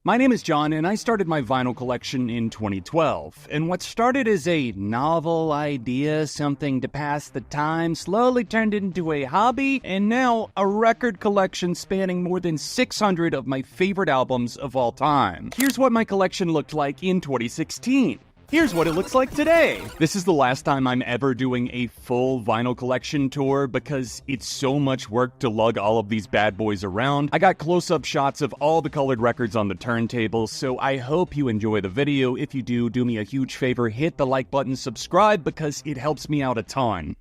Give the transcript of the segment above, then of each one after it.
My name is John, and I started my vinyl collection in 2012. And what started as a novel idea, something to pass the time, slowly turned into a hobby, and now a record collection spanning more than 600 of my favorite albums of all time. Here's what my collection looked like in 2016. Here's what it looks like today. This is the last time I'm ever doing a full vinyl collection tour because it's so much work to lug all of these bad boys around. I got close-up shots of all the colored records on the turntable, so I hope you enjoy the video. If you do me a huge favor, hit the like button, subscribe, because it helps me out a ton.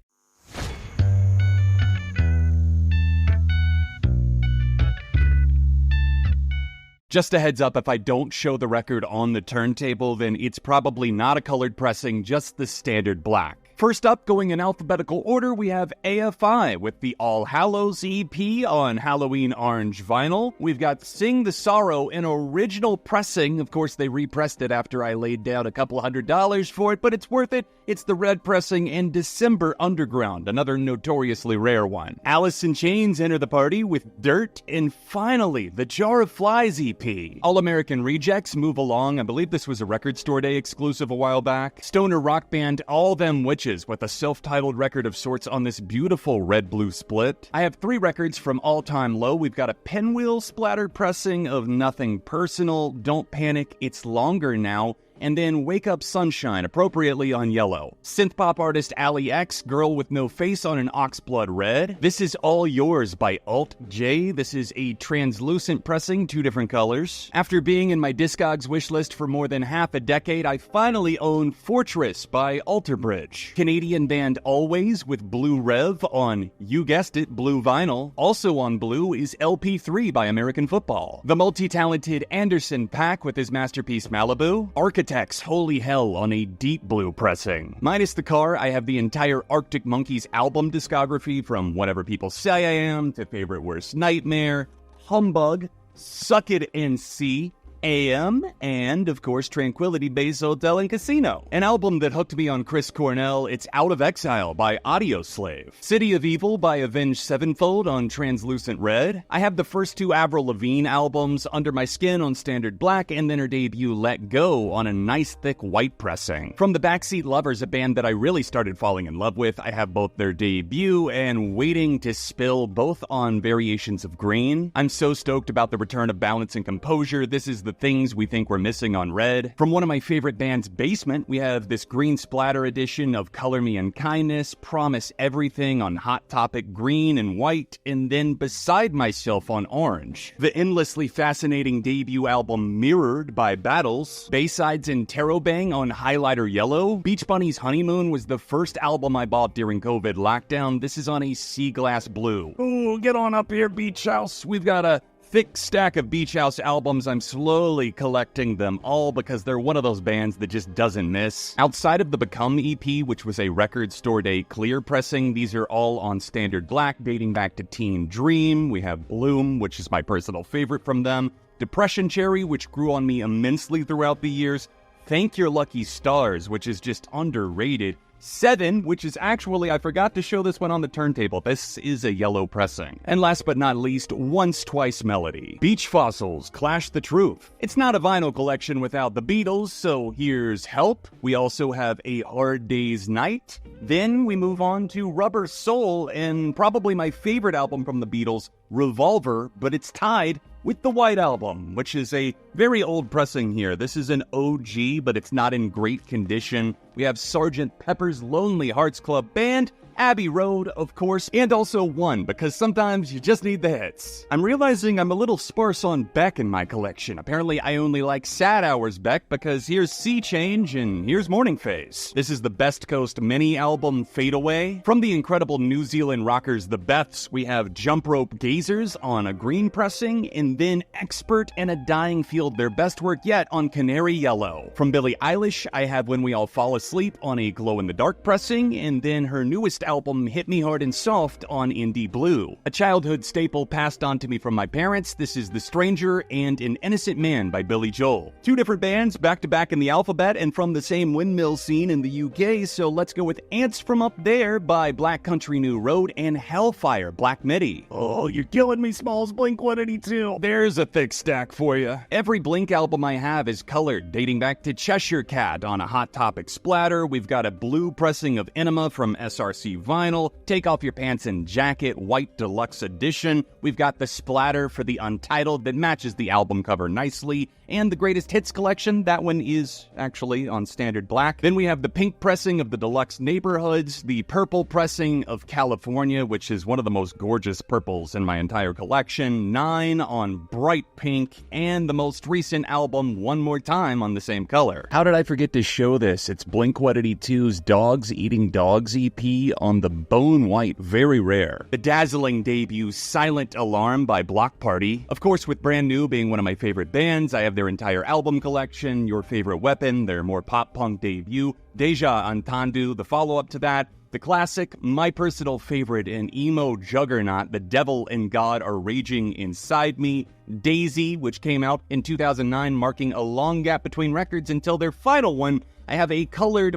Just a heads up, if I don't show the record on the turntable, then it's probably not a colored pressing, just the standard black. First up, going in alphabetical order, we have AFI with the All Hallows EP on Halloween orange vinyl. We've got Sing the Sorrow, an original pressing. Of course, they repressed it after I laid down a couple $100 for it, but it's worth it. It's the red pressing, and December Underground, another notoriously rare one. Alice in Chains enter the party with Dirt, and finally, the Jar of Flies EP. All American Rejects Move Along. I believe this was a Record Store Day exclusive a while back. Stoner rock band All Them Witches with a self-titled record of sorts on this beautiful red-blue split. I have 3 records from All Time Low. We've got a pinwheel splattered pressing of Nothing Personal, Don't Panic, It's Longer Now, and then Wake Up Sunshine, appropriately on yellow. Synthpop artist Ali X, Girl with No Face on an Oxblood red. This is All Yours by Alt J. This is a translucent pressing, 2 different colors. After being in my Discogs wishlist for more than half a decade, I finally own Fortress by Alter Bridge. Canadian band Always with Blue Rev on, you guessed it, blue vinyl. Also on blue is LP3 by American Football. The multi-talented Anderson .Paak with his masterpiece Malibu. Architects Holy Hell on a deep blue pressing. Minus the car, I have the entire Arctic Monkeys album discography from Whatever People Say I Am to Favorite Worst Nightmare, Humbug, Suck It and See, AM, and, of course, Tranquility Base Hotel and Casino. An album that hooked me on Chris Cornell, it's Out of Exile by Audioslave. City of Evil by Avenged Sevenfold on Translucent Red. I have the first 2 Avril Lavigne albums, Under My Skin on standard black, and then her debut Let Go on a nice thick white pressing. From the Backseat Lovers, a band that I really started falling in love with, I have both their debut and Waiting to Spill, both on Variations of Green. I'm so stoked about the return of balance and composure. This is the things we think we're missing on red. From one of my favorite bands, Basement, we have this green splatter edition of Color Me in Kindness, Promise Everything on Hot Topic green and white, and then Beside Myself on orange. The endlessly fascinating debut album Mirrored by Battles, Baysides and Tarot Bang on highlighter yellow. Beach Bunny's Honeymoon was the first album I bought during COVID lockdown. This is on a sea glass blue. Oh, get on up here, Beach House. We've got a thick stack of Beach House albums. I'm slowly collecting them all because they're one of those bands that just doesn't miss. Outside of the Become EP, which was a Record Store Day clear pressing, these are all on standard black dating back to Teen Dream. We have Bloom, which is my personal favorite from them. Depression Cherry, which grew on me immensely throughout the years. Thank Your Lucky Stars, which is just underrated. 7, which is actually, I forgot to show this one on the turntable. This is a yellow pressing. And last but not least, Once Twice Melody. Beach Fossils, Clash the Truth. It's not a vinyl collection without the Beatles, so here's Help. We also have A Hard Day's Night. Then we move on to Rubber Soul, and probably my favorite album from the Beatles, Revolver, but it's tied with the White Album, which is a very old pressing here. This is an OG, but it's not in great condition. We have Sgt. Pepper's Lonely Hearts Club Band, Abbey Road, of course, and also One, because sometimes you just need the hits. I'm realizing I'm a little sparse on Beck in my collection. Apparently I only like Sad Hours Beck, because here's Sea Change and here's Morning Phase. This is the Best Coast mini album Fade Away. From the incredible New Zealand rockers The Beths, we have Jump Rope Gazers on a green pressing, and then Expert and A Dying Field, their best work yet, on Canary Yellow. From Billie Eilish, I have When We All Fall Asleep on a glow-in-the-dark pressing, and then her newest album, Hit Me Hard and Soft, on Indie Blue. A childhood staple passed on to me from my parents, this is The Stranger and An Innocent Man by Billy Joel. Two different bands back-to-back in the alphabet and from the same windmill scene in the UK, so let's go with Ants from Up There by Black Country New Road and Hellfire, Black Midi. Oh, you're killing me, Smalls, Blink-182. There's a thick stack for you. Every Blink album I have is colored, dating back to Cheshire Cat on a Hot Topic splatter. We've got a blue pressing of Enema from SRC Vinyl, Take Off Your Pants and Jacket, White Deluxe Edition. We've got the splatter for the Untitled that matches the album cover nicely, and the Greatest Hits collection, that one is actually on standard black. Then we have the pink pressing of the Deluxe Neighborhoods, the purple pressing of California, which is one of the most gorgeous purples in my entire collection, 9 on bright pink, and the most recent album, One More Time, on the same color. How did I forget to show this? It's Blink-182's Dogs Eating Dogs EP on the bone white, very rare. The dazzling debut Silent Alarm by Block Party. Of course, with Brand New being one of my favorite bands, I have their entire album collection, Your Favorite Weapon, their more pop-punk debut, Deja Entendu, the follow-up to that, the classic, my personal favorite, and emo juggernaut, The Devil and God Are Raging Inside Me, Daisy, which came out in 2009, marking a long gap between records until their final one. I have a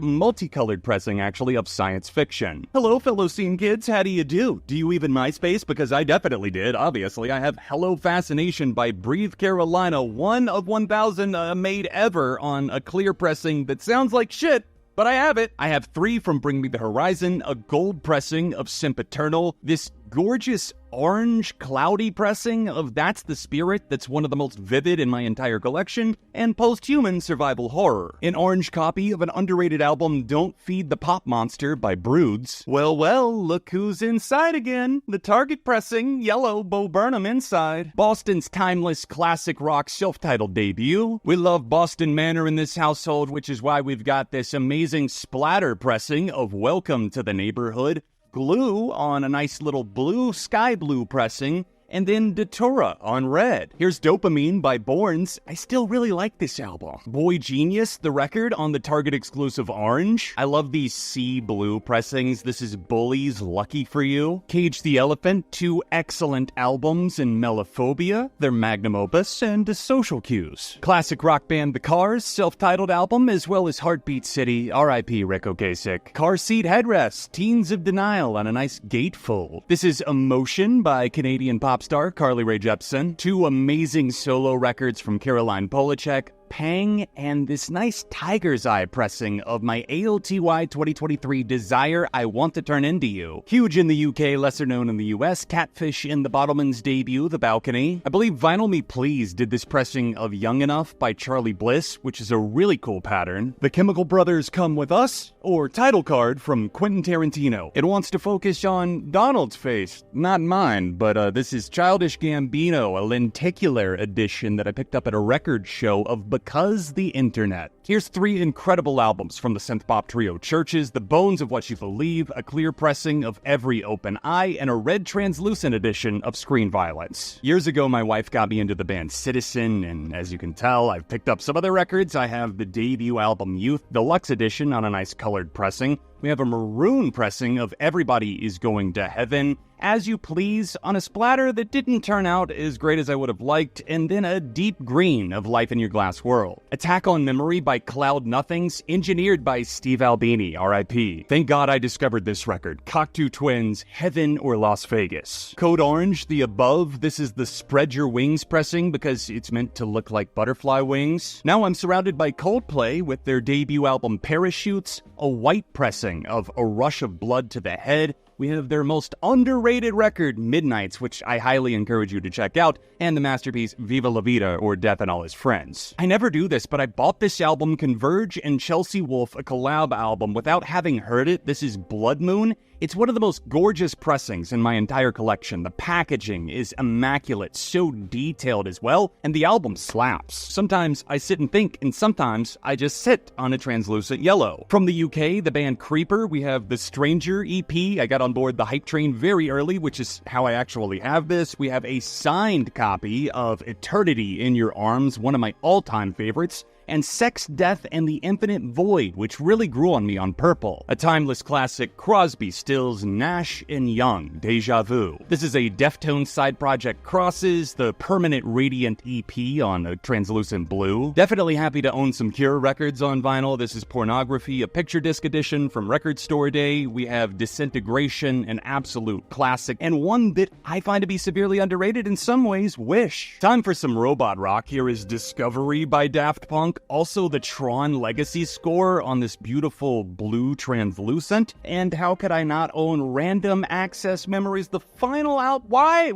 multicolored pressing, actually, of Science Fiction. Hello, fellow scene kids, how do you do? Do you even MySpace? Because I definitely did, obviously. I have Hello Fascination by Breathe Carolina, 1 of 1,000 made ever on a clear pressing that sounds like shit, but I have it. I have 3 from Bring Me the Horizon, a gold pressing of Sempiternal, this gorgeous orange cloudy pressing of That's the Spirit that's one of the most vivid in my entire collection, and Posthuman Survival Horror, an orange copy of an underrated album, Don't Feed the Pop Monster by Broods. Well, look who's inside again. The Target pressing, yellow Bo Burnham inside. Boston's timeless classic rock self-titled debut. We love Boston Manor in this household, which is why we've got this amazing splatter pressing of Welcome to the Neighborhood, Glue on a nice little blue, sky blue pressing, and then Datura on red. Here's Dopamine by Borns. I still really like this album. Boy Genius, the record, on the Target exclusive orange. I love these sea blue pressings. This is Bully's Lucky For You. Cage the Elephant, 2 excellent albums in Melophobia, their magnum opus, and Social Cues. Classic rock band The Cars, self-titled album, as well as Heartbeat City, R.I.P. Rick Ocasek. Car Seat Headrest, Teens of Denial on a nice gatefold. This is Emotion by Canadian pop star Carly Rae Jepsen, 2 amazing solo records from Caroline Polachek, Pang, and this nice tiger's eye pressing of my AOTY 2023 Desire I Want to Turn Into You. Huge in the UK, lesser known in the US, Catfish in the Bottleman's debut, The Balcony. I believe Vinyl Me Please did this pressing of Young Enough by Charlie Bliss, which is a really cool pattern. The Chemical Brothers Come With Us, or Title Card from Quentin Tarantino. It wants to focus on Donald's face, not mine, but this is Childish Gambino, a lenticular edition that I picked up at a record show of Because the Internet. Here's 3 incredible albums from the synth pop trio Churches, The Bones of What You Believe, a clear pressing of Every Open Eye, and a red translucent edition of Screen Violence. Years ago, my wife got me into the band Citizen, and as you can tell, I've picked up some other records. I have the debut album Youth Deluxe Edition on a nice colored pressing. We have a maroon pressing of Everybody Is Going to Heaven, As You Please on a splatter that didn't turn out as great as I would have liked, and then a deep green of Life in Your Glass World. Attack on Memory by Cloud Nothings, engineered by Steve Albini, R.I.P. Thank God I discovered this record. Cocteau Twins, Heaven or Las Vegas. Code Orange, The Above, this is the Spread Your Wings pressing because it's meant to look like butterfly wings. Now I'm surrounded by Coldplay with their debut album Parachutes, a white pressing of A Rush of Blood to the Head. We have their most underrated record, Midnights, which I highly encourage you to check out, and the masterpiece Viva La Vida, or Death and All His Friends. I never do this, but I bought this album, Converge and Chelsea Wolfe, a collab album, without having heard it. This is Blood Moon, It's one of the most gorgeous pressings in my entire collection. The packaging is immaculate, so detailed as well, and the album slaps. Sometimes I sit and think, and sometimes I just sit on a translucent yellow. From the UK, the band Creeper, we have the Stranger EP. I got on board the hype train very early, which is how I actually have this. We have a signed copy of Eternity in Your Arms, one of my all-time favorites, and Sex, Death, and the Infinite Void, which really grew on me on purple. A timeless classic, Crosby, Stills, Nash & Young, Deja Vu. This is a Deftones side project Crosses, the Permanent Radiant EP on a translucent blue. Definitely happy to own some Cure records on vinyl. This is Pornography, a picture disc edition from Record Store Day. We have Disintegration, an absolute classic, and one that I find to be severely underrated in some ways, Wish. Time for some robot rock. Here is Discovery by Daft Punk. Also the Tron Legacy score on this beautiful blue translucent. And how could I not own Random Access Memories, the final Why?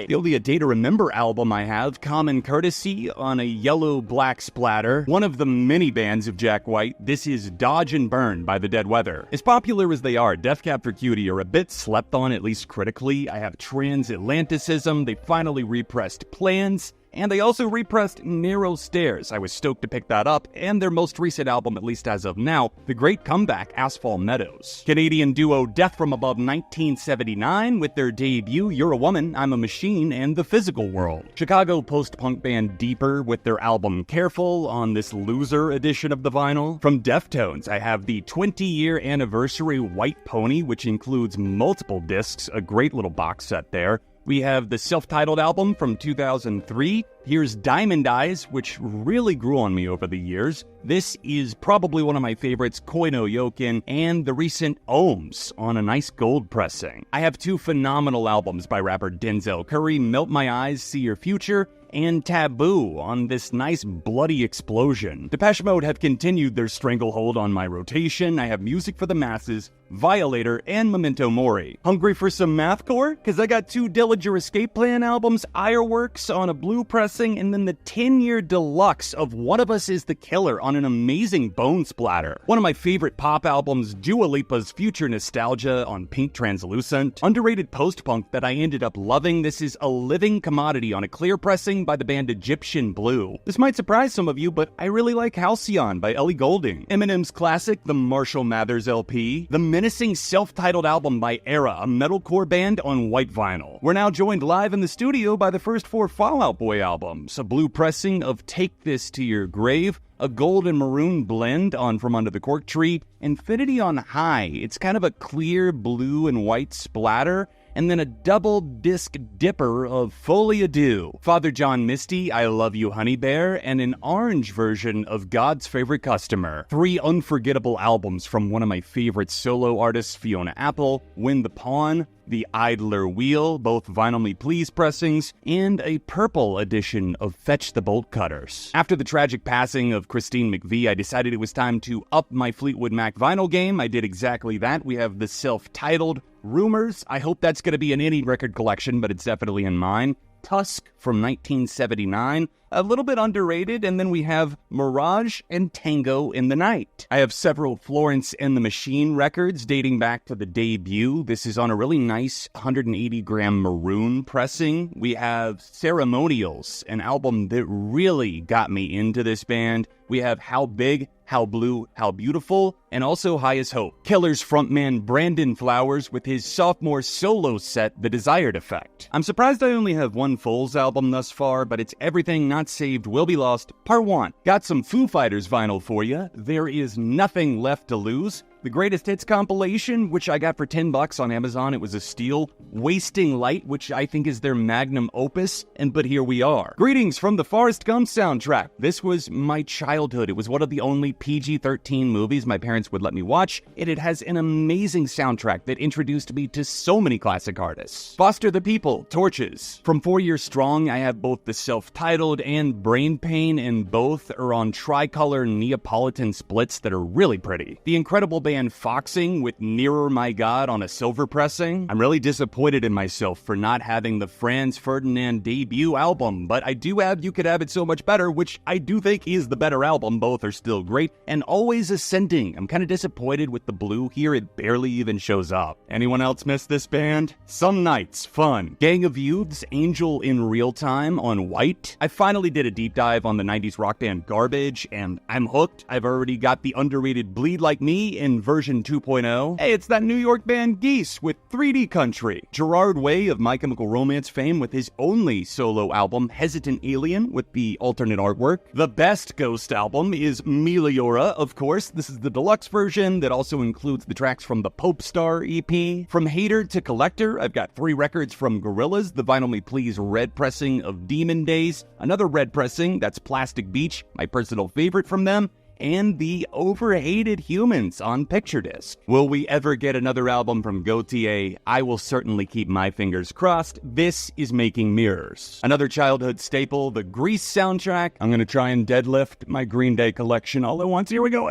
The only A Day to Remember album I have, Common Courtesy, on a yellow-black splatter. One of the many bands of Jack White, this is Dodge and Burn by The Dead Weather. As popular as they are, Death Cab for Cutie are a bit slept on, at least critically. I have Transatlanticism, they finally repressed Plans, and they also repressed Narrow Stairs. I was stoked to pick that up, and their most recent album, at least as of now, the great comeback, Asphalt Meadows. Canadian duo Death from Above 1979 with their debut, You're a Woman, I'm a Machine, and The Physical World. Chicago post-punk band Deeper with their album Careful on this loser edition of the vinyl. From Deftones, I have the 20-year anniversary White Pony, which includes multiple discs, a great little box set there. We have the self-titled album from 2003. Here's Diamond Eyes, which really grew on me over the years. This is probably one of my favorites, Koi no Yokin, and the recent Ohms on a nice gold pressing. I have two phenomenal albums by rapper Denzel Curry, Melt My Eyes, See Your Future, and Taboo on this nice bloody explosion. Depeche Mode have continued their stranglehold on my rotation. I have Music for the Masses, Violator, and Memento Mori. Hungry for some mathcore? Cause I got two Dillinger Escape Plan albums, Ironworks on a blue pressing, and then the 10-year deluxe of One of Us is the Killer on an amazing bone splatter. One of my favorite pop albums, Dua Lipa's Future Nostalgia on pink translucent. Underrated post-punk that I ended up loving. This is A Living Commodity on a clear pressing by the band Egyptian Blue. This might surprise some of you, but I really like Halcyon by Ellie Goulding. Eminem's classic, the Marshall Mathers LP. The menacing self-titled album by Era, a metalcore band on white vinyl. We're now joined live in the studio by the first four Fall Out Boy albums. A blue pressing of Take This to Your Grave, a gold and maroon blend on From Under the Cork Tree, Infinity on High. It's kind of a clear blue and white splatter, and then a double disc dipper of Folie à Deux, Father John Misty, I Love You Honey Bear, and an orange version of God's Favorite Customer. Three unforgettable albums from one of my favorite solo artists, Fiona Apple, Win the Pawn, The Idler Wheel, both Vinyl Me Please pressings, and a purple edition of Fetch the Bolt Cutters. After the tragic passing of Christine McVie, I decided it was time to up my Fleetwood Mac vinyl game. I did exactly that. We have the self-titled Rumors. I hope that's going to be in any record collection, but it's definitely in mine. Tusk from 1979, a little bit underrated, and then we have Mirage and Tango in the Night. I have several Florence and the Machine records dating back to the debut. This is on a really nice 180-gram maroon pressing. We have Ceremonials, an album that really got me into this band. We have How Big, How Blue, How Beautiful, and also High as Hope. Killers frontman Brandon Flowers with his sophomore solo set, The Desired Effect. I'm surprised I only have one Foles album thus far, but it's Everything Not Saved Will Be Lost, Part 1. Got some Foo Fighters vinyl for you. There Is Nothing Left to Lose. The Greatest Hits compilation, which I got for $10 on Amazon, it was a steal. Wasting Light, which I think is their magnum opus, but here we are. Greetings from the Forrest Gump soundtrack. This was my childhood. It was one of the only PG-13 movies my parents would let me watch, and it has an amazing soundtrack that introduced me to so many classic artists. Foster the People, Torches. From 4 Years Strong, I have both the self-titled and Brain Pain, and both are on tricolor Neapolitan splits that are really pretty. The incredible band band Foxing with Nearer My God on a silver pressing. I'm really disappointed in myself for not having the Franz Ferdinand debut album, but I do have You Could Have It So Much Better, which I do think is the better album. Both are still great and always ascending. I'm kind of disappointed with the blue here. It barely even shows up. Anyone else miss this band? Some Nights, fun. Gang of Youths, Angel in Real Time on white. I finally did a deep dive on the 90s rock band Garbage, and I'm hooked. I've already got the underrated Bleed Like Me in version 2.0. Hey, it's that New York band Geese with 3D Country. Gerard Way of My Chemical Romance fame with his only solo album, Hesitant Alien, with the alternate artwork. The best Ghost album is Meliora, of course. This is the deluxe version that also includes the tracks from the Pope Star EP. From Hater to Collector, I've got 3 records from Gorillaz, the Vinyl Me Please red pressing of Demon Days, another red pressing, that's Plastic Beach, my personal favorite from them, and the Overhated Humans on Picture Disc. Will we ever get another album from Gautier? I will certainly keep my fingers crossed. This is Making Mirrors. Another childhood staple, the Grease soundtrack. I'm gonna try and deadlift my Green Day collection all at once. Here we go.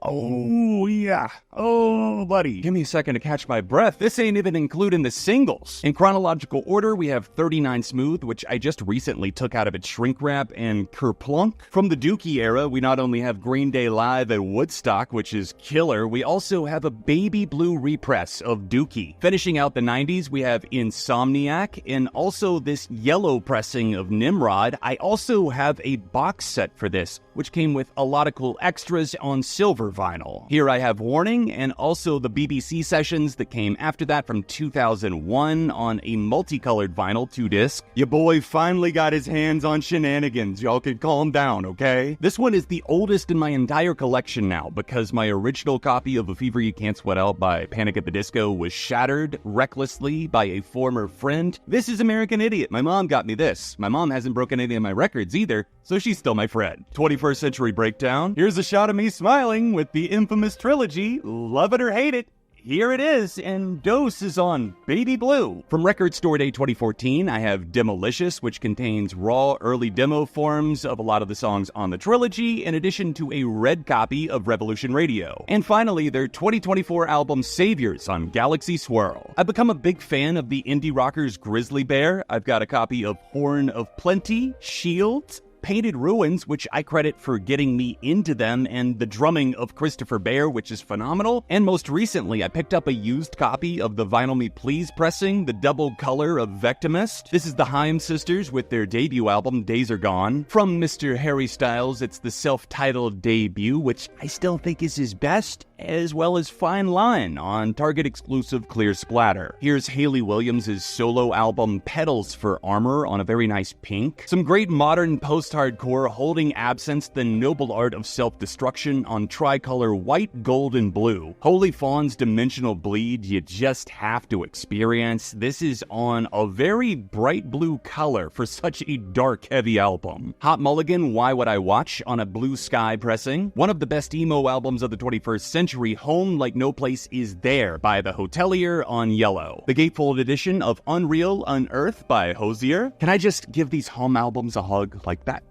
Oh, yeah. Oh, buddy. Give me a second to catch my breath. This ain't even including the singles. In chronological order, we have 39 Smooth, which I just recently took out of its shrink wrap, and Kerplunk. From the Dookie era, we not only have Green Day Live at Woodstock, which is killer, we also have a baby blue repress of Dookie. Finishing out the 90s, we have Insomniac, and also this yellow pressing of Nimrod. I also have a box set for this, which came with a lot of cool extras on silver vinyl. Here I have Warning, and also the BBC sessions that came after that from 2001 on a multicolored vinyl 2-disc. Your boy finally got his hands on Shenanigans. Y'all can calm down, okay? This one is the oldest in my entire collection now, because my original copy of A Fever You Can't Sweat Out by Panic at the Disco was shattered recklessly by a former friend. This is American Idiot. My mom got me this. My mom hasn't broken any of my records either, so she's still my friend. 21st Century Breakdown. Here's a shot of me smiling with the infamous trilogy, Love It or Hate It. Here it is, and Dose is on Baby Blue. From Record Store Day 2014, I have Demolicious, which contains raw early demo forms of a lot of the songs on the trilogy, in addition to a red copy of Revolution Radio. And finally, their 2024 album Saviors on Galaxy Swirl. I've become a big fan of the indie rockers Grizzly Bear. I've got a copy of Horn of Plenty, Shields, Painted Ruins, which I credit for getting me into them, and the drumming of Christopher Bear, which is phenomenal. And most recently, I picked up a used copy of the Vinyl Me Please pressing, the double color of Vectimist. This is the Haim Sisters with their debut album, Days Are Gone. From Mr. Harry Styles, it's the self-titled debut, which I still think is his best, as well as Fine Line on Target exclusive Clear Splatter. Here's Hayley Williams' solo album Petals for Armor on a very nice pink. Some great modern post-hardcore holding absence, the noble art of self-destruction on tricolor white, gold, and blue. Holy Fawn's Dimensional Bleed, you just have to experience. This is on a very bright blue color for such a dark, heavy album. Hot Mulligan, Why Would I Watch on a Blue Sky pressing. One of the best emo albums of the 21st century, Home Like No Place Is There by The Hotelier on yellow. The gatefold edition of Unreal Unearth by Hosier. Can I just give these Home albums a hug? Like that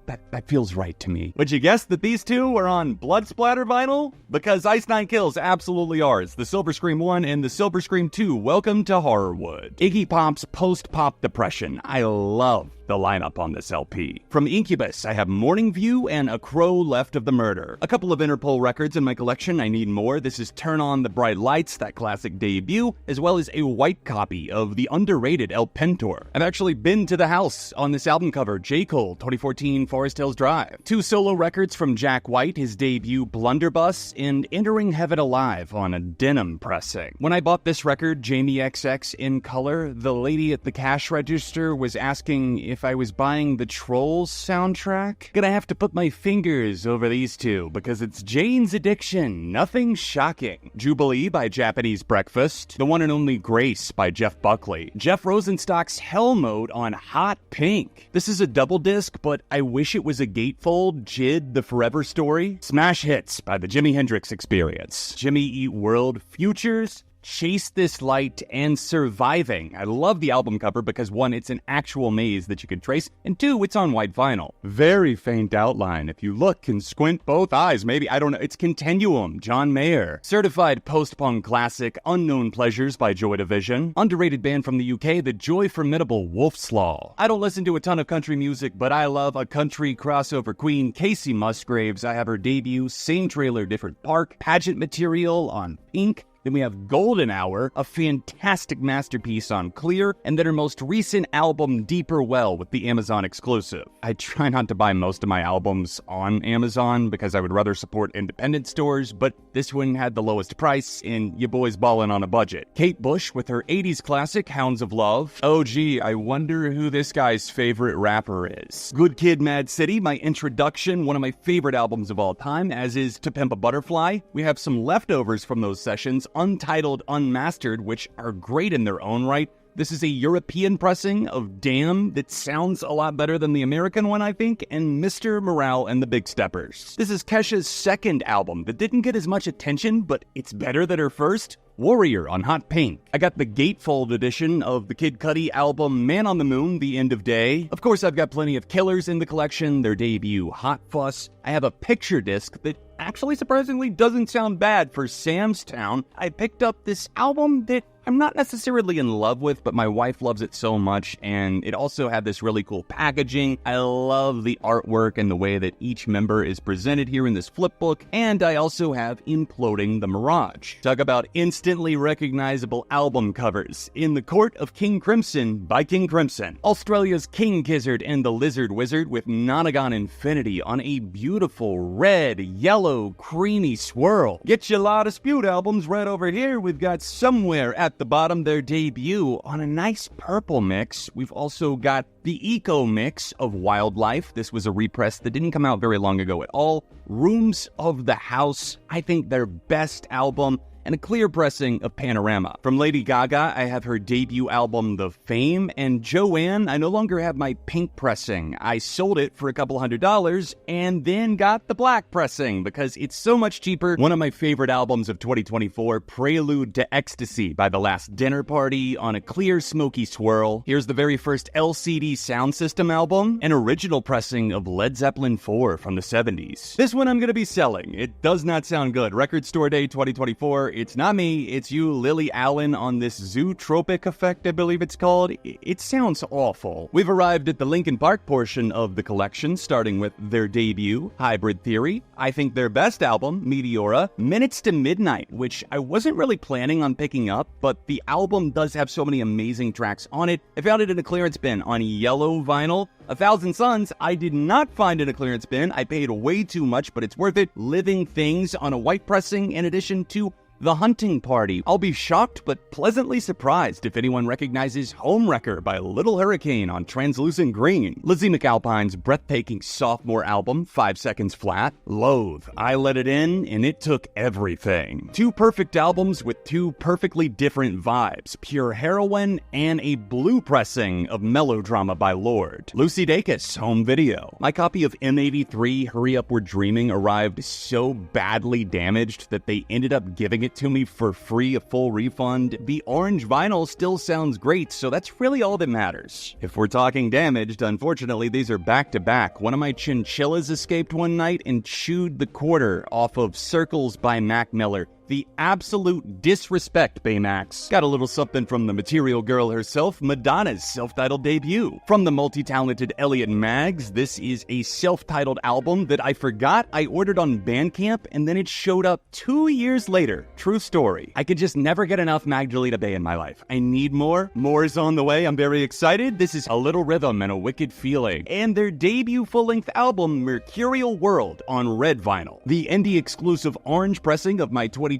feels right to me. Would you guess that these two are on Blood Splatter vinyl? Because Ice Nine Kills absolutely are. It's the Silver Scream 1 and the Silver Scream 2. Welcome to Horrorwood. Iggy Pop's Post-Pop Depression. I love the lineup on this LP. From Incubus, I have Morning View and A Crow Left of the Murder. A couple of Interpol records in my collection. I need more. This is Turn On the Bright Lights, that classic debut, as well as a white copy of the underrated El Pentor. I've actually been to the house on this album cover, J. Cole, 2014 Forest Hills Drive. 2 solo records from Jack White, his debut Blunderbuss, and Entering Heaven Alive on a denim pressing. When I bought this record, Jamie XX in color, the lady at the cash register was asking if I was buying the Trolls soundtrack. Gonna have to put my fingers over these two because it's Jane's Addiction, nothing shocking. Jubilee by Japanese Breakfast. The One and Only Grace by Jeff Buckley. Jeff Rosenstock's Hell Mode on Hot Pink. This is a double disc, but I wish it was a gatefold. Jid, The Forever Story. Smash Hits by the Jimi Hendrix Experience. Jimmy Eat World Futures. Chase This Light and Surviving. I love the album cover because 1, it's an actual maze that you can trace, and 2, it's on white vinyl. Very faint outline. If you look and squint both eyes, maybe, I don't know, it's Continuum, John Mayer. Certified post-punk classic, Unknown Pleasures by Joy Division. Underrated band from the UK, the Joy Formidable Wolfslaw. I don't listen to a ton of country music, but I love a country crossover queen, Casey Musgraves. I have her debut, same trailer, different park, pageant material on Pink. Then we have Golden Hour, a fantastic masterpiece on Clear, and then her most recent album, Deeper Well, with the Amazon exclusive. I try not to buy most of my albums on Amazon because I would rather support independent stores, but this one had the lowest price, and your boy's ballin' on a budget. Kate Bush with her 80s classic, Hounds of Love. Oh gee, I wonder who this guy's favorite rapper is. Good Kid, Mad City, my introduction, one of my favorite albums of all time, as is To Pimp a Butterfly. We have some leftovers from those sessions, Untitled, Unmastered, which are great in their own right. This is a European pressing of Damn that sounds a lot better than the American one, I think, and Mr. Morale and the Big Steppers. This is Kesha's second album that didn't get as much attention, but it's better than her first. Warrior on Hot Pink. I got the gatefold edition of the Kid Cudi album Man on the Moon, The End of Day. Of course, I've got plenty of killers in the collection, their debut, Hot Fuss. I have a picture disc that actually surprisingly doesn't sound bad for Sam's Town. I picked up this album that I'm not necessarily in love with, but my wife loves it so much, and it also had this really cool packaging. I love the artwork and the way that each member is presented here in this flip book, and I also have Imploding the Mirage. Talk about instantly recognizable album covers. In the Court of King Crimson by King Crimson. Australia's King Gizzard and the Lizard Wizard with Nonagon Infinity on a beautiful red, yellow, creamy swirl. Get your La Dispute albums right over here. We've got Somewhere at the bottom, their debut on a nice purple mix. We've also got the Eco Mix of Wildlife. This was a repress that didn't come out very long ago at all. Rooms of the House, I think their best album, and a clear pressing of Panorama. From Lady Gaga, I have her debut album, The Fame, and Joanne, I no longer have my pink pressing. I sold it for a couple $100 and then got the black pressing because it's so much cheaper. One of my favorite albums of 2024, Prelude to Ecstasy by The Last Dinner Party on a clear smoky swirl. Here's the very first LCD sound system album, an original pressing of Led Zeppelin 4 from the 70s. This one I'm going to be selling. It does not sound good. Record Store Day 2024. It's not me, it's you, Lily Allen, on this Zootropic effect, I believe it's called. It sounds awful. We've arrived at the Linkin Park portion of the collection, starting with their debut, Hybrid Theory. I think their best album, Meteora, Minutes to Midnight, which I wasn't really planning on picking up, but the album does have so many amazing tracks on it. I found it in a clearance bin on yellow vinyl. 1,000 Suns, I did not find in a clearance bin. I paid way too much, but it's worth it. Living Things on a white pressing, in addition to The Hunting Party. I'll be shocked but pleasantly surprised if anyone recognizes Homewrecker by Little Hurricane on translucent green. Lizzie McAlpine's breathtaking sophomore album, 5 Seconds Flat. Loathe, I Let It In, and it took everything. Two perfect albums with two perfectly different vibes. Pure Heroine and a blue pressing of Melodrama by Lorde. Lucy Dacus, Home Video. My copy of M83, Hurry Up We're Dreaming, arrived so badly damaged that they ended up giving it to me for free, a full refund. The orange vinyl still sounds great, so that's really all that matters. If we're talking damaged, unfortunately these are back to back. One of my chinchillas escaped one night and chewed the quarter off of Circles by Mac Miller. The absolute disrespect, Baymax. Got a little something from the material girl herself, Madonna's self-titled debut. From the multi-talented Elliot Maggs, this is a self-titled album that I forgot I ordered on Bandcamp, and then it showed up 2 years later. True story. I could just never get enough Magdalena Bay in my life. I need more. More is on the way. I'm very excited. This is A Little Rhythm and a Wicked Feeling. And their debut full-length album, Mercurial World, on red vinyl. The indie-exclusive orange pressing of my 2022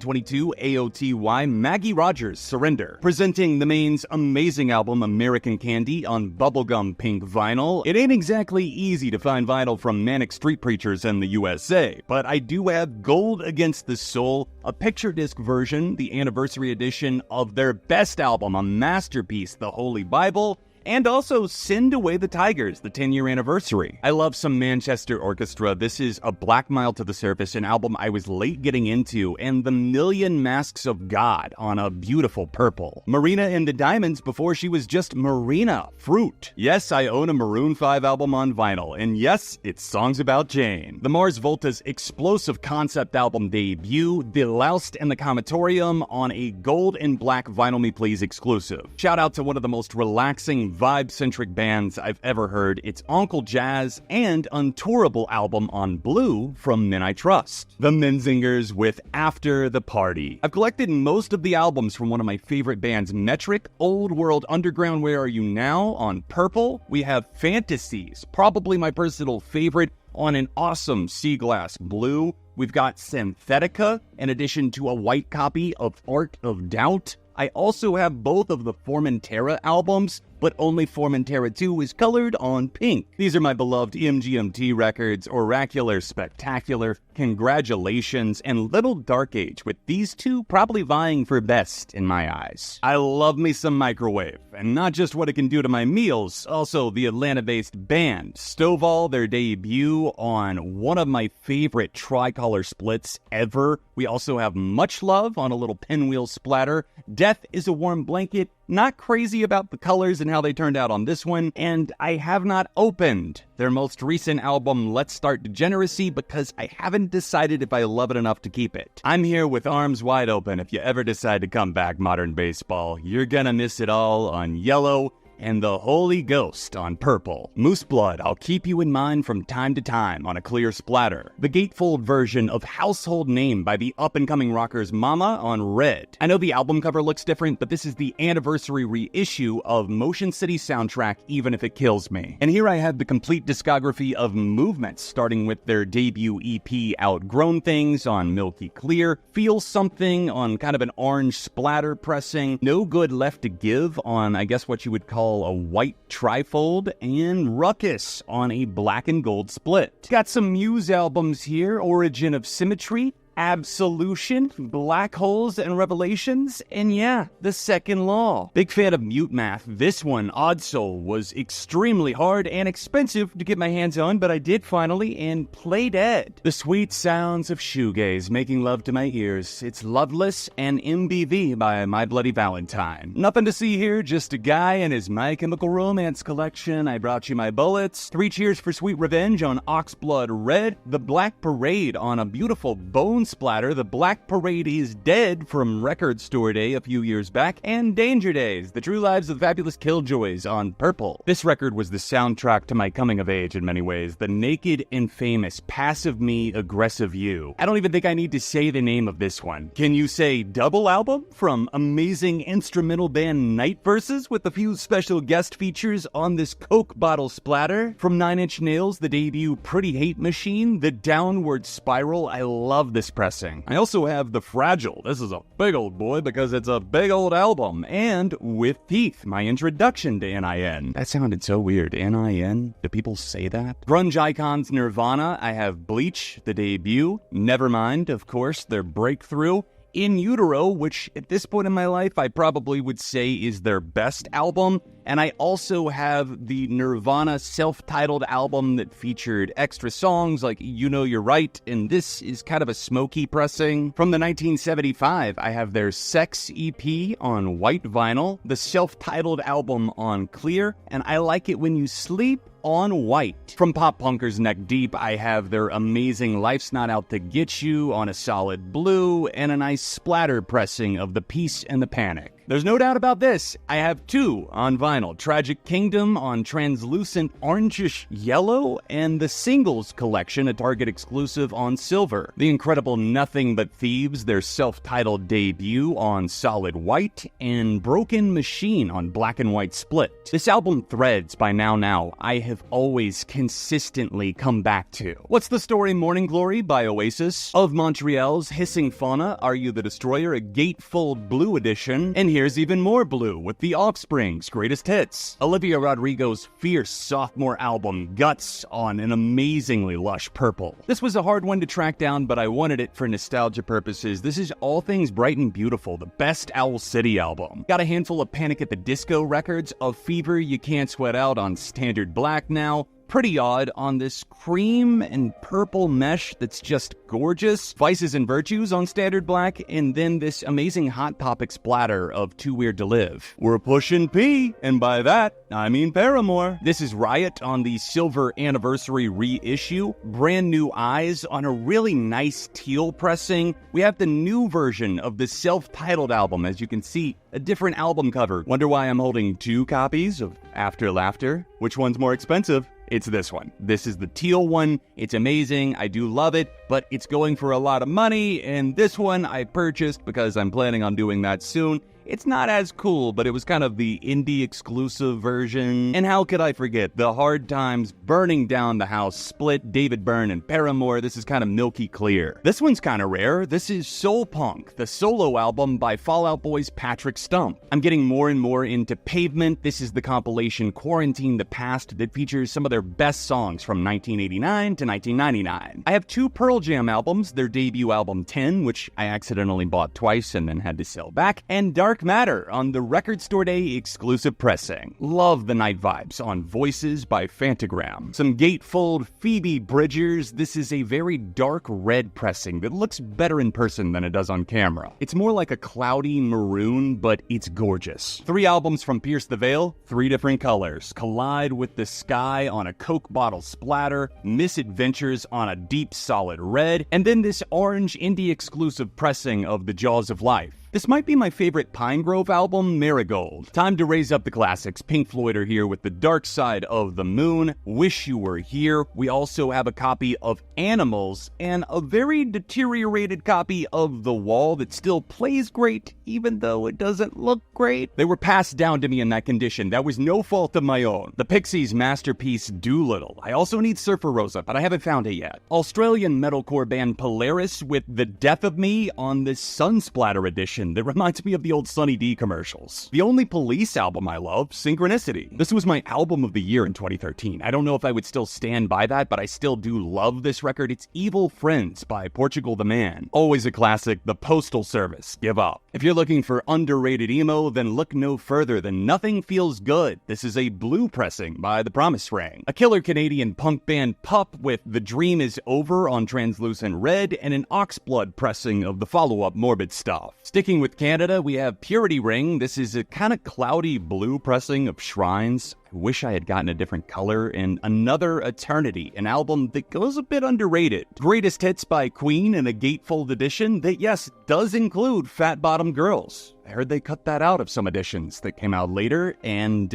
AOTY Maggie Rogers Surrender, presenting the Main's amazing album American Candy on bubblegum pink vinyl. It ain't exactly easy to find vinyl from Manic Street Preachers in the USA, but I do have Gold Against the Soul, a picture disc version, the anniversary edition of their best album, a masterpiece, The Holy Bible, and also Send Away the Tigers, the 10-year anniversary. I love some Manchester Orchestra. This is A Black Mile to the Surface, an album I was late getting into, and The Million Masks of God on a beautiful purple. Marina and the Diamonds before she was just Marina. Fruit. Yes, I own a Maroon 5 album on vinyl, and yes, it's songs about Jane. The Mars Volta's explosive concept album debut, The Loust and the Comatorium on a gold and black Vinyl Me Please exclusive. Shout out to one of the most relaxing, vibe-centric bands I've ever heard. It's Uncle Jazz and Untourable album on blue from Men I Trust. The Menzingers with After the Party. I've collected most of the albums from one of my favorite bands, Metric, Old World Underground, Where Are You Now on purple. We have Fantasies, probably my personal favorite, on an awesome sea glass blue. We've got Synthetica, in addition to a white copy of Art of Doubt. I also have both of the Formentera albums, but only Formentera 2 is colored on pink. These are my beloved MGMT records, Oracular, Spectacular, Congratulations, and Little Dark Age, with these two probably vying for best in my eyes. I love me some Microwave, and not just what it can do to my meals, also the Atlanta-based band Stovall, their debut on one of my favorite tricolor splits ever. We also have Much Love on a little pinwheel splatter. Death is a Warm Blanket. Not crazy about the colors and how they turned out on this one, and I have not opened their most recent album, Let's Start Degeneracy, because I haven't decided if I love it enough to keep it. I'm here with arms wide open. If you ever decide to come back, Modern Baseball, you're gonna miss it all on yellow and the Holy Ghost on purple. Moose Blood, I'll keep you in mind from time to time on a clear splatter. The gatefold version of Household Name by the up-and-coming rockers Mama on red. I know the album cover looks different, but this is the anniversary reissue of Motion City Soundtrack, Even If It Kills Me. And here I have the complete discography of Movements, starting with their debut EP Outgrown Things on Milky Clear, Feel Something on kind of an orange splatter pressing, No Good Left to Give on, I guess what you would call a white trifold, and Ruckus on a black and gold split. Got some Muse albums here, Origin of Symmetry, Absolution, Black Holes and Revelations, and yeah, The Second Law. Big fan of Mute Math. This one, Odd Soul, was extremely hard and expensive to get my hands on, but I did finally, and Play Dead. The sweet sounds of shoegaze making love to my ears. It's Loveless and MBV by My Bloody Valentine. Nothing to see here, just a guy and his My Chemical Romance collection. I brought you my bullets. 3 Cheers for Sweet Revenge on Oxblood Red. The Black Parade on a beautiful bone splatter. The Black Parade is Dead from Record Store Day a few years back, and Danger Days, The True Lives of the Fabulous Killjoys on purple. This record was the soundtrack to my coming of age in many ways. The naked and famous Passive Me, Aggressive You. I don't even think I need to say the name of this one. Can you say double album from amazing instrumental band Night Verses with a few special guest features on this Coke bottle splatter? From 9 Inch Nails, the debut Pretty Hate Machine, The Downward Spiral. I love this pressing. I also have The Fragile. This is a big old boy because it's a big old album. And With Teeth, my introduction to NIN. That sounded so weird. NIN? Do people say that? Grunge icons Nirvana. I have Bleach, the debut. Nevermind, of course, their breakthrough. In Utero, which at this point in my life I probably would say is their best album. And I also have the Nirvana self-titled album that featured extra songs like You Know You're Right, and this is kind of a smoky pressing. From the 1975, I have their Sex EP on white vinyl, the self-titled album on clear, and I Like It When You Sleep on white. From pop punkers neck deep, I have their amazing Life's Not Out to Get You on a solid blue, and a nice splatter pressing of The Peace and the Panic. There's no doubt about this. I have 2 on vinyl. Tragic Kingdom on translucent orangish yellow, and the Singles Collection, a Target exclusive, on silver. The incredible Nothing But Thieves, their self-titled debut, on solid white, and Broken Machine on black and white split. This album Threads by Now I have always consistently come back to. What's the Story Morning Glory by Oasis. Of Montreal's Hissing Fauna, Are You the Destroyer, a gatefold blue edition. And here's even more blue with The Offspring's Greatest Hits. Olivia Rodrigo's fierce sophomore album, Guts, on an amazingly lush purple. This was a hard one to track down, but I wanted it for nostalgia purposes. This is All Things Bright and Beautiful, the best Owl City album. Got a handful of Panic at the Disco records, of Fever You Can't Sweat Out on standard black now. Pretty odd on this cream and purple mesh that's just gorgeous. Vices and Virtues on standard black, and then this amazing Hot Topic splatter of Too Weird to Live. We're pushing P, and by that, I mean Paramore. This is Riot on the silver anniversary reissue. Brand New Eyes on a really nice teal pressing. We have the new version of the self-titled album, as you can see, a different album cover. Wonder why I'm holding 2 copies of After Laughter? Which one's more expensive? It's this one. This is the teal one. It's amazing. I do love it, but it's going for a lot of money, and this one I purchased because I'm planning on doing that soon. It's not as cool, but it was kind of the indie exclusive version. And how could I forget the Hard Times, Burning Down the House split, David Byrne and Paramore. This is kind of milky clear. This one's kind of rare. This is Soul Punk, the solo album by Fall Out Boy's Patrick Stump. I'm getting more and more into Pavement. This is the compilation Quarantine the Past that features some of their best songs from 1989 to 1999. I have 2 Pearl Jam albums, their debut album 10, which I accidentally bought twice and then had to sell back, and Dark Matter on the Record Store Day exclusive pressing. Love the night vibes on Voices by Fantagram. Some gatefold Phoebe Bridgers. This is a very dark red pressing that looks better in person than it does on camera. It's more like a cloudy maroon, but it's gorgeous. 3 albums from Pierce the Veil, 3 different colors. Collide with the Sky on a Coke bottle splatter, Misadventures on a deep solid red, and then this orange indie exclusive pressing of The Jaws of Life. This might be my favorite Pine Grove album, Marigold. Time to raise up the classics. Pink Floyd are here with The Dark Side of the Moon, Wish You Were Here. We also have a copy of Animals and a very deteriorated copy of The Wall that still plays great, even though it doesn't look great. They were passed down to me in that condition. That was no fault of my own. The Pixies' masterpiece, Doolittle. I also need Surfer Rosa, but I haven't found it yet. Australian metalcore band Polaris with The Death of Me on this Sunsplatter edition that reminds me of the old Sunny D commercials. The only Police album I love, Synchronicity. This was my album of the year in 2013. I don't know if I would still stand by that, but I still do love this record. It's Evil Friends by Portugal the Man. Always a classic, The Postal Service, Give Up. If you're looking for underrated emo, then look no further than Nothing Feels Good. This is a blue pressing by The Promise Ring. A killer Canadian punk band Pup with The Dream Is Over on translucent red, and an Oxblood pressing of the follow-up Morbid Stuff. Sticking with Canada, we have Purity Ring. This is a kind of cloudy blue pressing of Shrines. I wish I had gotten a different color. And Another Eternity, an album that goes a bit underrated. Greatest Hits by Queen in a gatefold edition that, yes, does include Fat Bottom Girls. I heard they cut that out of some editions that came out later, and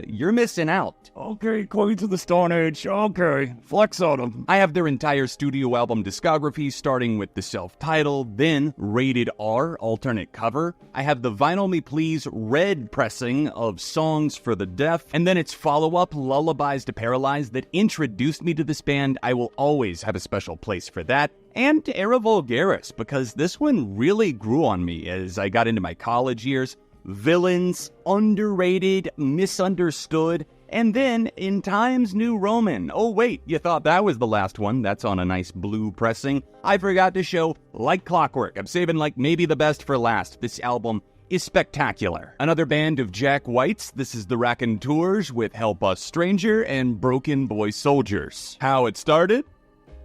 you're missing out. Okay, Queens of the Stone Age, okay, flex on them. I have their entire studio album discography, starting with the self-titled, then Rated R, alternate cover. I have the Vinyl Me Please red pressing of Songs for the Deaf, and then its follow-up, Lullabies to Paralyze, that introduced me to this band. I will always have a special place for that. And Era Vulgaris, because this one really grew on me as I got into my college years. Villains, underrated, misunderstood, and then In Times New Roman. Oh wait, you thought that was the last one. That's on a nice blue pressing. I forgot to show Like Clockwork. I'm saving like maybe the best for last. This album is spectacular. Another band of Jack White's. This is the Raconteurs with Help Us Stranger and Broken Boy Soldiers. How it started?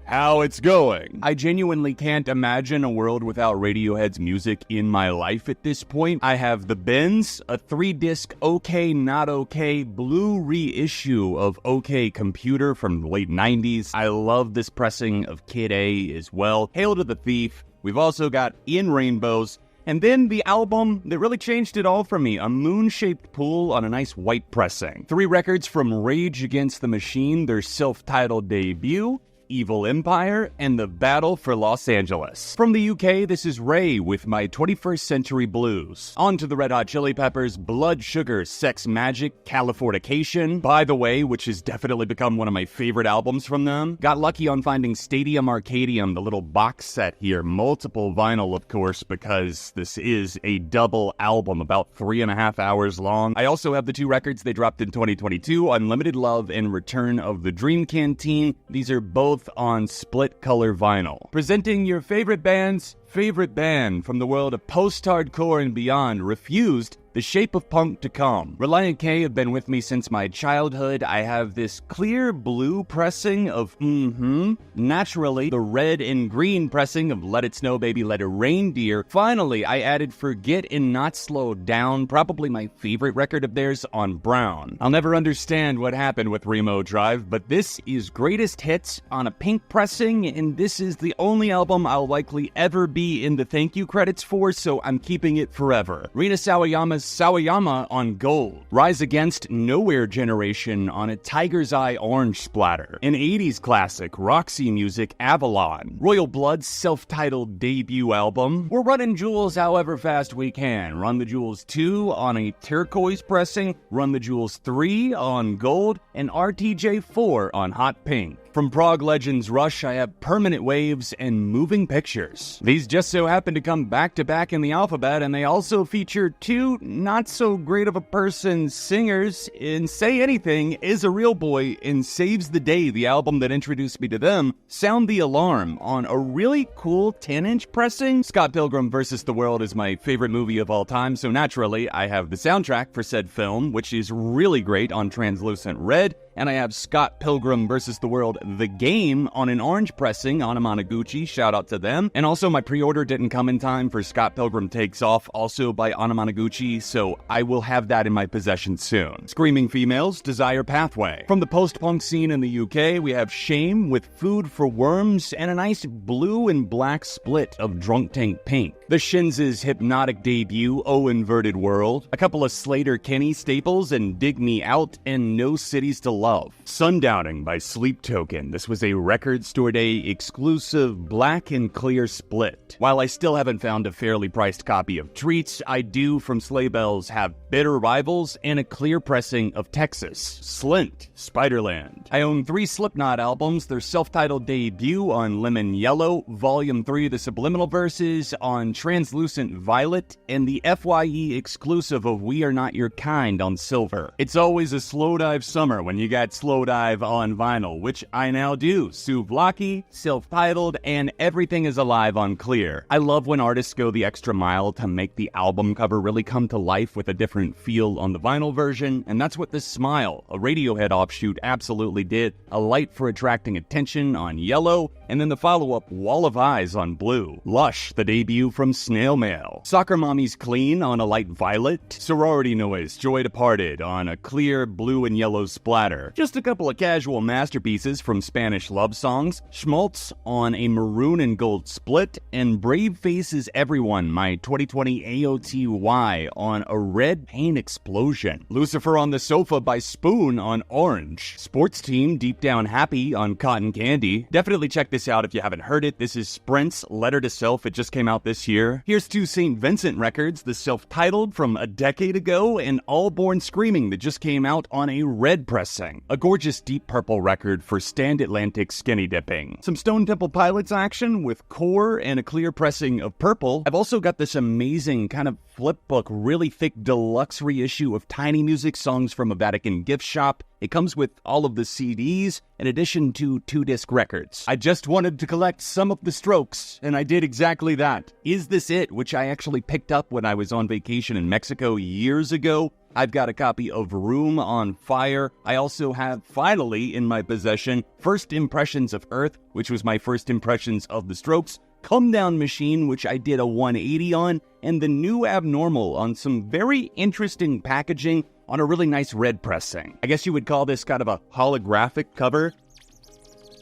How it's going. I genuinely can't imagine a world without Radiohead's music in my life at this point. I have The Bends, a 3-disc OK Not OK blue reissue of OK Computer from the late 90s. I love this pressing of Kid A as well. Hail to the Thief. We've also got In Rainbows. And then the album that really changed it all for me, a moon-shaped pool on a nice white pressing. 3 records from Rage Against the Machine, their self-titled debut. Evil Empire, and The Battle for Los Angeles. From the UK, this is Ray with My 21st Century Blues. On to the Red Hot Chili Peppers' Blood Sugar Sex Magic Californication, by the way, which has definitely become one of my favorite albums from them. Got lucky on finding Stadium Arcadium, the little box set here, multiple vinyl of course, because this is a double album, about 3.5 hours long. I also have the 2 records they dropped in 2022, Unlimited Love and Return of the Dream Canteen. These are both on split color vinyl. Presenting your favorite band's favorite band from the world of post-hardcore and beyond, Refused, The Shape of Punk to Come. Relient K have been with me since my childhood. I have this clear blue pressing of Naturally, the red and green pressing of Let It Snow Baby Let It Rain Dear. Finally, I added Forget and Not Slow Down, probably my favorite record of theirs, on brown. I'll never understand what happened with Remo Drive, but this is greatest hits on a pink pressing, and this is the only album I'll likely ever be in the thank you credits for, so I'm keeping it forever. Rina Sawayama's Sawayama on gold. Rise Against Nowhere Generation on a Tiger's Eye orange splatter. An 80s classic, Roxy Music Avalon. Royal Blood's self-titled debut album. We're running Jewels however fast we can. Run the Jewels 2 on a turquoise pressing, Run the Jewels 3 on gold, and RTJ 4 on hot pink. From Prog Legends Rush, I have Permanent Waves and Moving Pictures. These just so happen to come back-to-back in the alphabet, and they also feature 2 not-so-great-of-a-person singers in Say Anything, Is a Real Boy, and Saves the Day, the album that introduced me to them. Sound the Alarm on a really cool 10-inch pressing. Scott Pilgrim vs. the World is my favorite movie of all time, so naturally, I have the soundtrack for said film, which is really great on translucent red, and I have Scott Pilgrim vs. the World, the game, on an orange pressing on Anamanaguchi, shout out to them. And also my pre-order didn't come in time for Scott Pilgrim Takes Off, also by Anamanaguchi, so I will have that in my possession soon. Screaming Females, Desire Pathway. From the post-punk scene in the UK, we have Shame with Food for Worms, and a nice blue and black split of Drunk Tank Pink. The Shins' hypnotic debut, Oh Inverted World. A couple of Slater Kenny staples, and Dig Me Out, and No Cities to Love. Sundowning by Sleep Token. This was a Record Store Day exclusive black and clear split. While I still haven't found a fairly priced copy of Treats, I do, from Sleigh Bells, have Bitter Rivals and a clear pressing of Texas. Slint, Spiderland. I own 3 Slipknot albums, their self-titled debut on Lemon Yellow, Volume 3 The Subliminal Verses on Translucent Violet, and the FYE exclusive of We Are Not Your Kind on Silver. It's always a slow dive summer when you got Slow Dive on vinyl, which I now do. Souvlaki, self-titled, and Everything is Alive on clear. I love when artists go the extra mile to make the album cover really come to life with a different feel on the vinyl version, and that's what this Smile, a Radiohead offshoot, absolutely did. A light for attracting attention on yellow, and then the follow-up Wall of Eyes on blue. Lush, the debut from Snail Mail. Soccer Mommy's Clean on a light violet. Sorority Noise, Joy Departed on a clear blue and yellow splatter. Just a couple of casual masterpieces from Spanish love songs. Schmaltz on a maroon and gold split, and Brave Faces Everyone, my 2020 AOTY on a red paint explosion. Lucifer on the Sofa by Spoon on orange. Sports Team Deep Down Happy on Cotton Candy. Definitely check this out if you haven't heard it. This is Sprint's Letter to Self. It just came out this year. Here's 2 St. Vincent records, the self-titled from a decade ago, and All Born Screaming that just came out on a red pressing. A gorgeous deep purple record for Stand Atlantic Skinny Dipping. Some Stone Temple Pilots action with Core and a clear pressing of Purple. I've also got this amazing kind of flip book, really thick deluxe reissue of Tiny Music songs from a Vatican gift shop. It comes with all of the CDs, in addition to 2-disc records. I just wanted to collect some of the Strokes, and I did exactly that. Is This It?, which I actually picked up when I was on vacation in Mexico years ago. I've got a copy of Room on Fire. I also have, finally, in my possession, First Impressions of Earth, which was my first impressions of the Strokes, Come Down Machine, which I did a 180 on, and The New Abnormal on some very interesting packaging on a really nice red pressing. I guess you would call this kind of a holographic cover.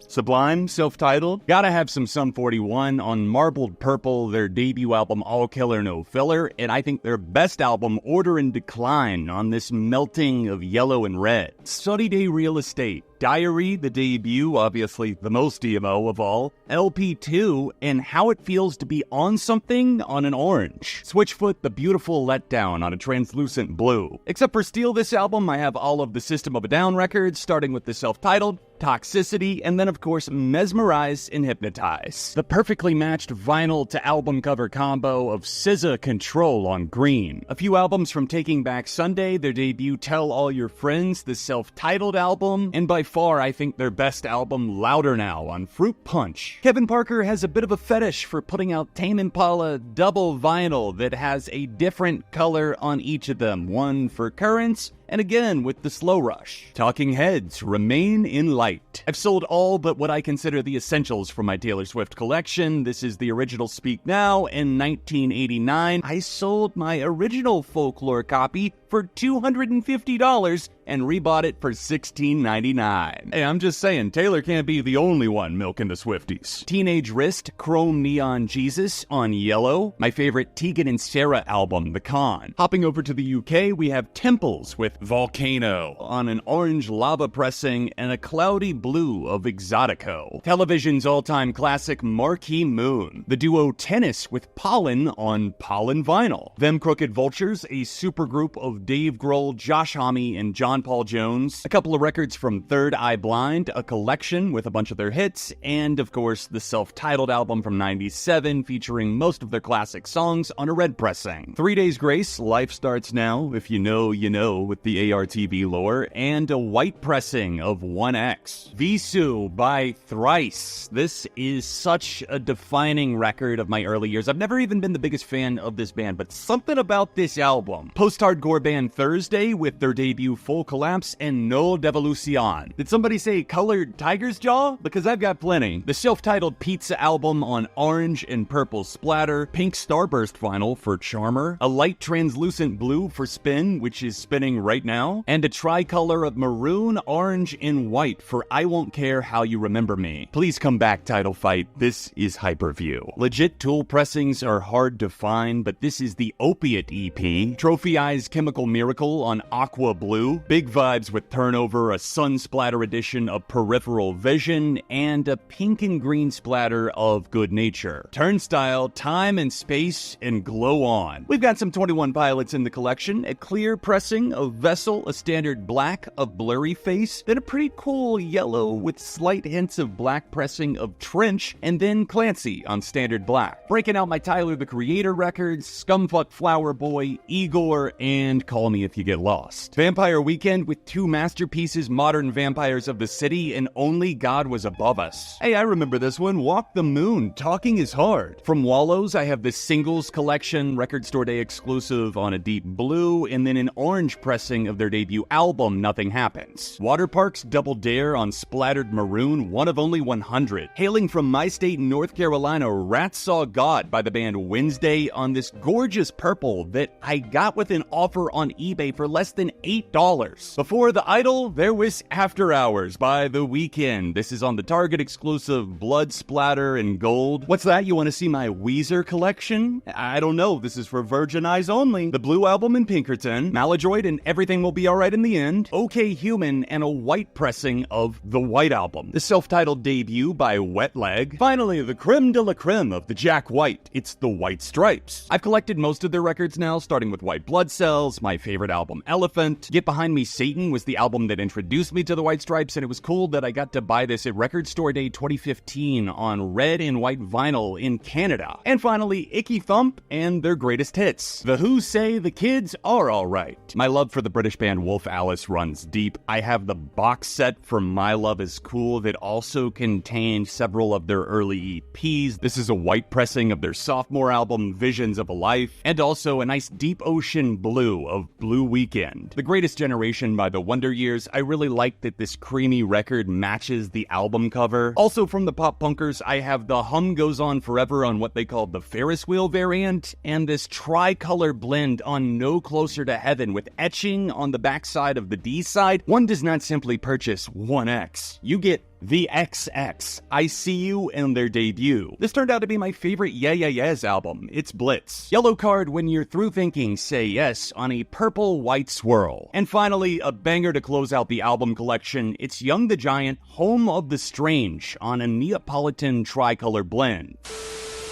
Sublime, self-titled. Gotta have some Sum 41 on Marbled Purple, their debut album All Killer No Filler, and I think their best album Order and Decline on this melting of yellow and red. Sunny Day Real Estate, Diary, the debut, obviously the most emo of all, LP2, and How It Feels to Be On Something on an orange, Switchfoot, The Beautiful Letdown on a translucent blue. Except for Steal This Album, I have all of the System of a Down records, starting with the self-titled, Toxicity, and then of course Mesmerize and Hypnotize. The perfectly matched vinyl to album cover combo of SZA Control on green. A few albums from Taking Back Sunday, their debut Tell All Your Friends, the self-titled album, and by far I think their best album Louder Now on Fruit Punch. Kevin Parker has a bit of a fetish for putting out Tame Impala double vinyl that has a different color on each of them, one for Currents, and again with the Slow Rush. Talking Heads, Remain in Light. I've sold all but what I consider the essentials from my Taylor Swift collection. This is the original Speak Now. In 1989, I sold my original Folklore copy for $250 and rebought it for $16.99. Hey, I'm just saying, Taylor can't be the only one milking the Swifties. Teenage Wrist, Chrome Neon Jesus on yellow. My favorite Tegan and Sarah album, The Con. Hopping over to the UK, we have Temples with Volcano on an orange lava pressing and a cloudy blue of Exotico. Television's all-time classic Marquee Moon. The duo Tennis with Pollen on Pollen vinyl. Them Crooked Vultures, a supergroup of Dave Grohl, Josh Homme, and John Paul Jones. A couple of records from Third Eye Blind, a collection with a bunch of their hits, and of course the self-titled album from '97 featuring most of their classic songs on a red pressing. 3 Days Grace, Life Starts Now, if you know, you know, with the ARTV lore, and a white pressing of 1X. Visu by Thrice. This is such a defining record of my early years. I've never even been the biggest fan of this band, but something about this album. Post-hardcore band Thursday with their debut Full Collapse and No Devolucion. Did somebody say Colored Tiger's Jaw? Because I've got plenty. The self-titled Pizza album on orange and purple splatter, pink Starburst vinyl for Charmer, a light translucent blue for Spin, which is spinning right now, and a tricolor of maroon, orange, and white for I Won't Care How You Remember Me. Please come back, Title Fight. This is Hyperview. Legit Tool pressings are hard to find, but this is the Opiate EP. Trophy Eyes Chemical Miracle on Aqua Blue. Big Vibes with Turnover, a sun splatter edition of Peripheral Vision, and a pink and green splatter of Good Nature. Turnstile, Time and Space, and Glow On. We've got some 21 Pilots in the collection, a clear pressing of Vessel, a standard black of Blurry Face, then a pretty cool yellow with slight hints of black pressing of Trench, and then Clancy on standard black. Breaking out my Tyler the Creator records, Scumfuck Flower Boy, Igor, and Call Me If You Get Lost. Vampire Weekend with two masterpieces, Modern Vampires of the City, and Only God Was Above Us. Hey, I remember this one, Walk the Moon, Talking Is Hard. From Wallows, I have the Singles Collection, Record Store Day exclusive on a deep blue, and then an orange pressing of their debut album, Nothing Happens. Waterparks Double Dare on splattered maroon, one of only 100. Hailing from my state, North Carolina, Rats Saw God by the band Wednesday on this gorgeous purple that I got with an offer on eBay for less than $8. Before The Idol, there was After Hours by The Weeknd. This is on the Target exclusive Blood Splatter and Gold. What's that? You want to see my Weezer collection? I don't know. This is for Virgin Eyes only. The Blue Album in Pinkerton, Maladroit and Everything Will Be Alright in the End, OK Human, and a white pressing of The White Album. The self-titled debut by Wet Leg. Finally, the creme de la creme of the Jack White. It's the White Stripes. I've collected most of their records now, starting with White Blood Cells, my favorite album, Elephant. Get Behind Me, Satan was the album that introduced me to the White Stripes, and it was cool that I got to buy this at Record Store Day 2015 on red and white vinyl in Canada. And finally, Icky Thump and their greatest hits. The Who say the kids are alright. My love for the British band Wolf Alice runs deep. I have the box set for My Love Is Cool that also contained several of their early EPs. This is a white pressing of their sophomore album, Visions of a Life, and also a nice deep ocean blue of Blue Weekend. The Greatest Generation by the Wonder Years. I really like that this creamy record matches the album cover. Also from the Pop Punkers, I have The Hum Goes On Forever on what they called the Ferris wheel variant, and this tricolor blend on No Closer to Heaven with etching pressing on the backside of the D side, one does not simply purchase 1X. You get the XX, I See You, and their debut. This turned out to be my favorite Yeah Yeah Yeahs album. It's Blitz. Yellow card when you're through thinking Say Yes on a purple white swirl. And finally, a banger to close out the album collection. It's Young the Giant, Home of the Strange on a Neapolitan tricolor blend.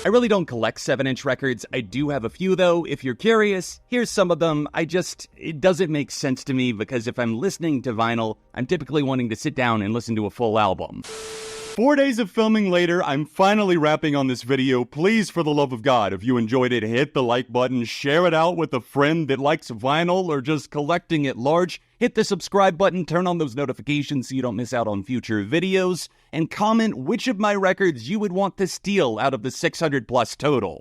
I really don't collect 7-inch records. I do have a few though. If you're curious, here's some of them. It doesn't make sense to me because if I'm listening to vinyl, I'm typically wanting to sit down and listen to a full album. 4 days of filming later, I'm finally wrapping on this video. Please, for the love of God, if you enjoyed it, hit the like button, share it out with a friend that likes vinyl or just collecting at large. Hit the subscribe button, turn on those notifications so you don't miss out on future videos, and comment which of my records you would want to steal out of the 600 plus total.